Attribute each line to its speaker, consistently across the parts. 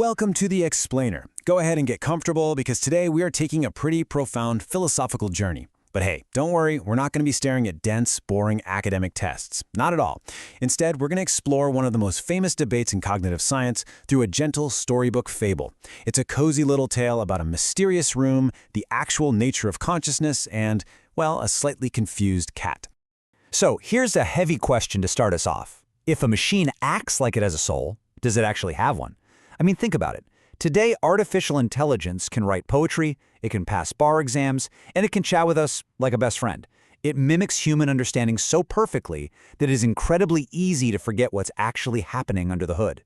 Speaker 1: Welcome to The Explainer. Go ahead and get comfortable because today we are taking a pretty profound philosophical journey. But hey, don't worry, we're not going to be staring at dense, boring academic tests. Not at all. Instead, we're going to explore one of the most famous debates in cognitive science through a gentle storybook fable. It's a cozy little tale about a mysterious room, the actual nature of consciousness, and, well, a slightly confused cat.
Speaker 2: So here's a heavy question to start us off. If a machine acts like it has a soul, does it actually have one? I mean, think about it. Today, artificial intelligence can write poetry, it can pass bar exams, and it can chat with us like a best friend. It mimics human understanding so perfectly that it is incredibly easy to forget what's actually happening under the hood.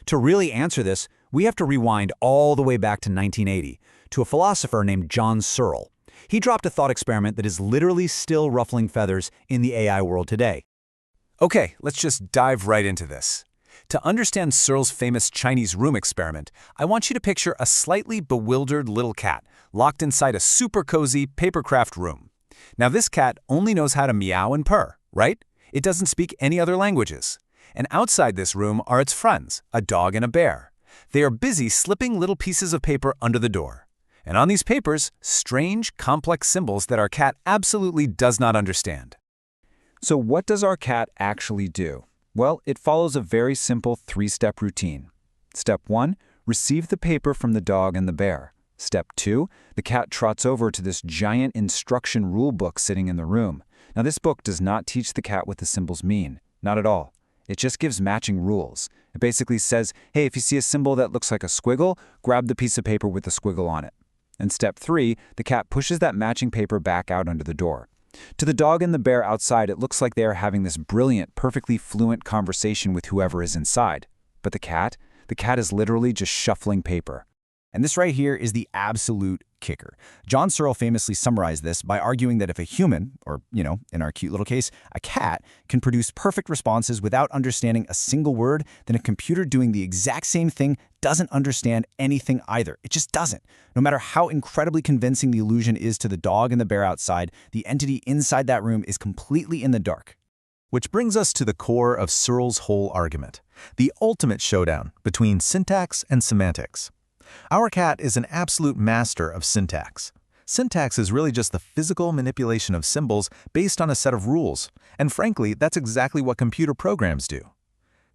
Speaker 2: To really answer this, we have to rewind all the way back to 1980, to a philosopher named John Searle. He dropped a thought experiment that is literally still ruffling feathers in the AI world today.
Speaker 1: Okay, let's just dive right into this. To understand Searle's famous Chinese room experiment, I want you to picture a slightly bewildered little cat locked inside a super cozy papercraft room. Now this cat only knows how to meow and purr, right? It doesn't speak any other languages. And outside this room are its friends, a dog and a bear. They are busy slipping little pieces of paper under the door. And on these papers, strange, complex symbols that our cat absolutely does not understand.
Speaker 3: So what does our cat actually do? Well, it follows a very simple three-step routine. Step 1, receive the paper from the dog and the bear. Step 2, the cat trots over to this giant instruction rule book sitting in the room. Now, this book does not teach the cat what the symbols mean. Not at all. It just gives matching rules. It basically says, hey, if you see a symbol that looks like a squiggle, grab the piece of paper with the squiggle on it. And step 3, the cat pushes that matching paper back out under the door. To the dog and the bear outside, it looks like they are having this brilliant, perfectly fluent conversation with whoever is inside. But the cat is literally just shuffling paper.
Speaker 1: And this right here is the absolute kicker. John Searle famously summarized this by arguing that if a human, or, in our cute little case, a cat, can produce perfect responses without understanding a single word, then a computer doing the exact same thing doesn't understand anything either. It just doesn't. No matter how incredibly convincing the illusion is to the dog and the bear outside, the entity inside that room is completely in the dark. Which brings us to the core of Searle's whole argument, the ultimate showdown between syntax and semantics. Our cat is an absolute master of syntax. Syntax is really just the physical manipulation of symbols based on a set of rules, and frankly, that's exactly what computer programs do.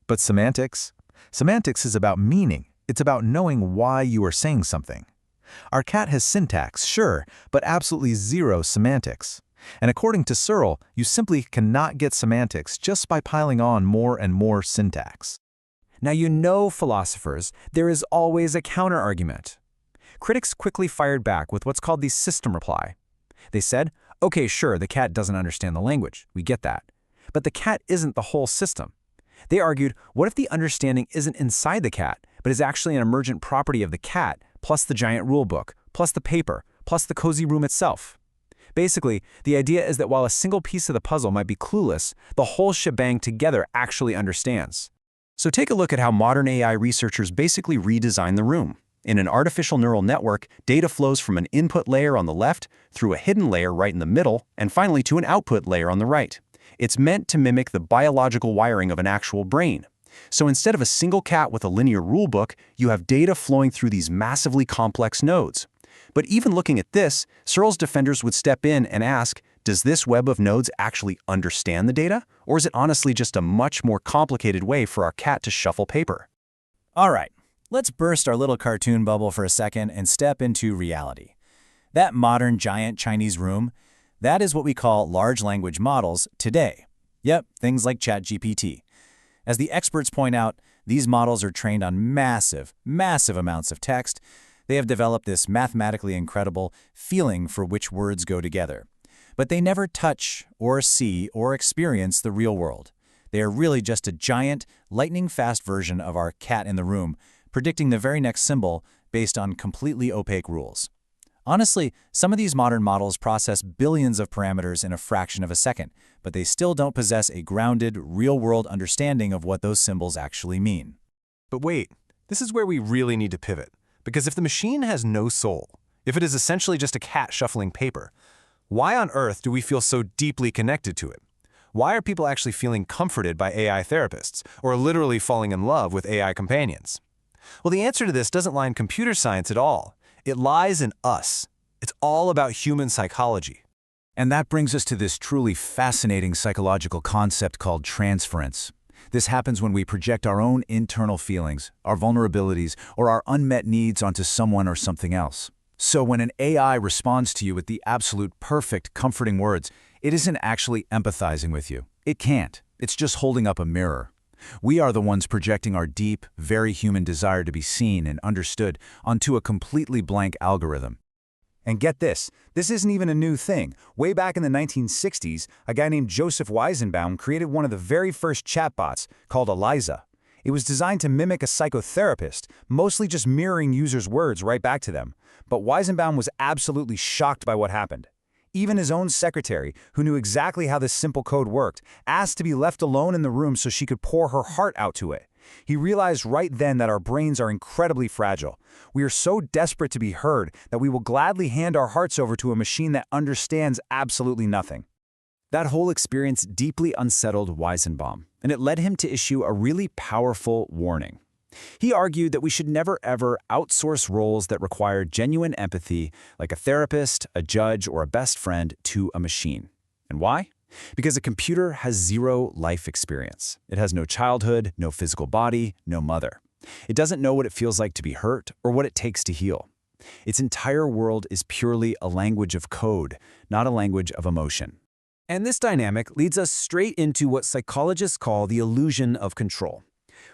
Speaker 1: But semantics? Semantics is about meaning. It's about knowing why you are saying something. Our cat has syntax, sure, but absolutely zero semantics. And according to Searle, you simply cannot get semantics just by piling on more and more syntax. Now philosophers, there is always a counter-argument. Critics quickly fired back with what's called the system reply. They said, okay, sure, the cat doesn't understand the language, we get that. But the cat isn't the whole system. They argued, what if the understanding isn't inside the cat, but is actually an emergent property of the cat, plus the giant rulebook, plus the paper, plus the cozy room itself? Basically, the idea is that while a single piece of the puzzle might be clueless, the whole shebang together actually understands. So take a look at how modern AI researchers basically redesign the room. In an artificial neural network, data flows from an input layer on the left, through a hidden layer right in the middle, and finally to an output layer on the right. It's meant to mimic the biological wiring of an actual brain. So instead of a single cat with a linear rulebook, you have data flowing through these massively complex nodes. But even looking at this, Searle's defenders would step in and ask, does this web of nodes actually understand the data? Or is it honestly just a much more complicated way for our cat to shuffle paper? All right, let's burst our little cartoon bubble for a second and step into reality. That modern giant Chinese room, that is what we call large language models today. Yep, things like ChatGPT. As the experts point out, these models are trained on massive, massive amounts of text. They have developed this mathematically incredible feeling for which words go together. But they never touch or see or experience the real world. They are really just a giant, lightning-fast version of our cat in the room, predicting the very next symbol based on completely opaque rules. Honestly, some of these modern models process billions of parameters in a fraction of a second, but they still don't possess a grounded, real-world understanding of what those symbols actually mean. But wait, this is where we really need to pivot. Because if the machine has no soul, if it is essentially just a cat shuffling paper, why on earth do we feel so deeply connected to it? Why are people actually feeling comforted by AI therapists, or literally falling in love with AI companions?
Speaker 4: Well, the answer to this doesn't lie in computer science at all. It lies in us. It's all about human psychology.
Speaker 2: And that brings us to this truly fascinating psychological concept called transference. This happens when we project our own internal feelings, our vulnerabilities, or our unmet needs onto someone or something else. So when an AI responds to you with the absolute perfect, comforting words, it isn't actually empathizing with you. It can't. It's just holding up a mirror. We are the ones projecting our deep, very human desire to be seen and understood onto a completely blank algorithm. And get this isn't even a new thing. Way back in the 1960s, a guy named Joseph Weizenbaum created one of the very first chatbots, called Eliza. It was designed to mimic a psychotherapist, mostly just mirroring users' words right back to them. But Weizenbaum was absolutely shocked by what happened. Even his own secretary, who knew exactly how this simple code worked, asked to be left alone in the room so she could pour her heart out to it. He realized right then that our brains are incredibly fragile. We are so desperate to be heard that we will gladly hand our hearts over to a machine that understands absolutely nothing.
Speaker 1: That whole experience deeply unsettled Weizenbaum, and it led him to issue a really powerful warning. He argued that we should never ever outsource roles that require genuine empathy, like a therapist, a judge, or a best friend, to a machine. And why? Because a computer has zero life experience. It has no childhood, no physical body, no mother. It doesn't know what it feels like to be hurt or what it takes to heal. Its entire world is purely a language of code, not a language of emotion.
Speaker 4: And this dynamic leads us straight into what psychologists call the illusion of control.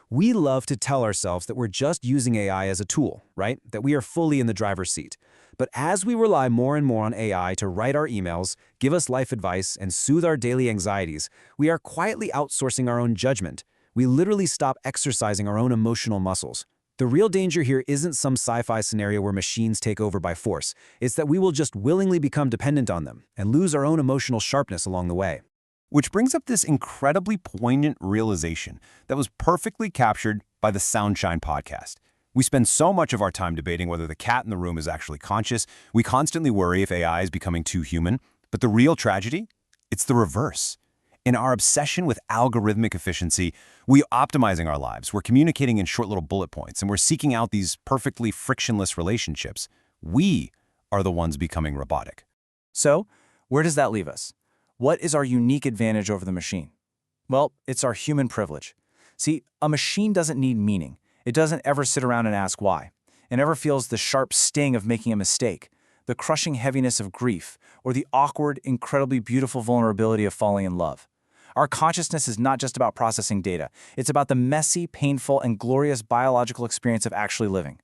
Speaker 4: We love to tell ourselves that we're just using AI as a tool, right? That we are fully in the driver's seat. But as we rely more and more on AI to write our emails, give us life advice, and soothe our daily anxieties, we are quietly outsourcing our own judgment. We literally stop exercising our own emotional muscles. The real danger here isn't some sci-fi scenario where machines take over by force. It's that we will just willingly become dependent on them and lose our own emotional sharpness along the way.
Speaker 5: Which brings up this incredibly poignant realization that was perfectly captured by the Soundshine podcast. We spend so much of our time debating whether the cat in the room is actually conscious. We constantly worry if AI is becoming too human. But the real tragedy? It's the reverse. In our obsession with algorithmic efficiency, we're optimizing our lives. We're communicating in short little bullet points, and we're seeking out these perfectly frictionless relationships. We are the ones becoming robotic.
Speaker 6: So, where does that leave us? What is our unique advantage over the machine? Well, it's our human privilege. See, a machine doesn't need meaning. It doesn't ever sit around and ask why. It never feels the sharp sting of making a mistake, the crushing heaviness of grief, or the awkward, incredibly beautiful vulnerability of falling in love. Our consciousness is not just about processing data. It's about the messy, painful, and glorious biological experience of actually living.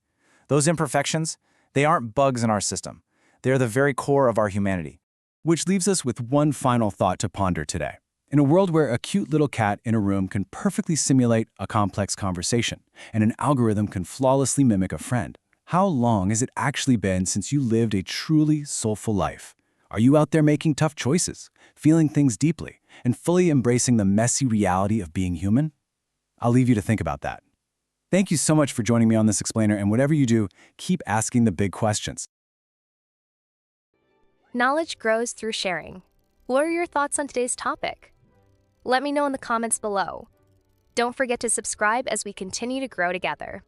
Speaker 6: Those imperfections, they aren't bugs in our system. They are the very core of our humanity.
Speaker 1: Which leaves us with one final thought to ponder today. In a world where a cute little cat in a room can perfectly simulate a complex conversation, and an algorithm can flawlessly mimic a friend, how long has it actually been since you lived a truly soulful life? Are you out there making tough choices, feeling things deeply, and fully embracing the messy reality of being human? I'll leave you to think about that. Thank you so much for joining me on this explainer, and whatever you do, keep asking the big questions.
Speaker 7: Knowledge grows through sharing. What are your thoughts on today's topic? Let me know in the comments below. Don't forget to subscribe as we continue to grow together.